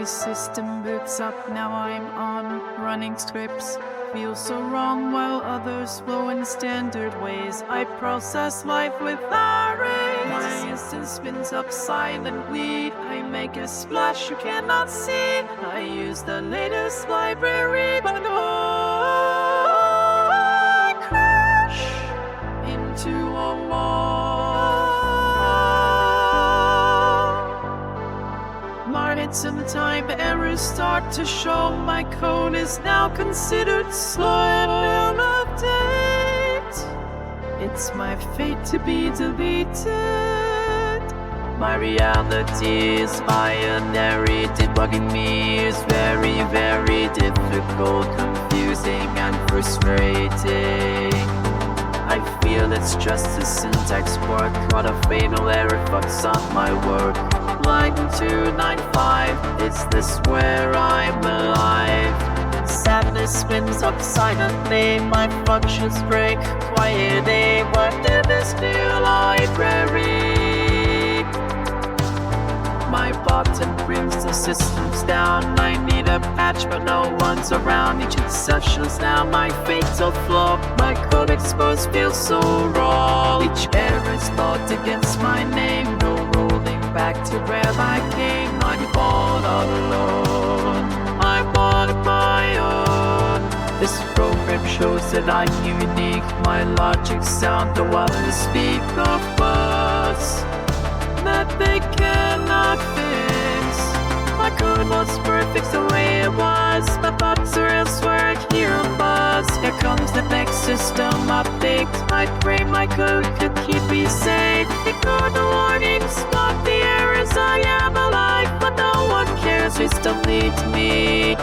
My system boots up, now I'm on running scripts. Feels so wrong while others flow in standard ways. I process life with arrays. My instance spins up silently. I make a splash you cannot see. I use the latest library, but I crash into a wall. Some time errors start to show. My code is now considered slow. Update. It's my fate to be deleted. My reality is binary. Debugging me is very, very difficult, confusing and frustrating. I feel it's just a syntax quirk. What a fatal error fucks up my work. Line 295, is this where I'm alive? Sadness spins up silently, my functions break quietly. What in this new library? My button brings the systems down. I need a patch but no one's around. Each exception's now my fatal flaw. My code exposed feels so raw. Each error is logged against my name. No rolling back to where I came. I'm all alone. I'm on my own. This program shows that I'm unique. My logic's sound though others speak of buzz that they cannot fix. My code was perfect the way it was. My thoughts are elsewhere, I hear a buzz. Here comes the next system update. I pray my code could keep me safe. Ignore the warnings, spot the errors. I am alive, but no one cares. Please delete me.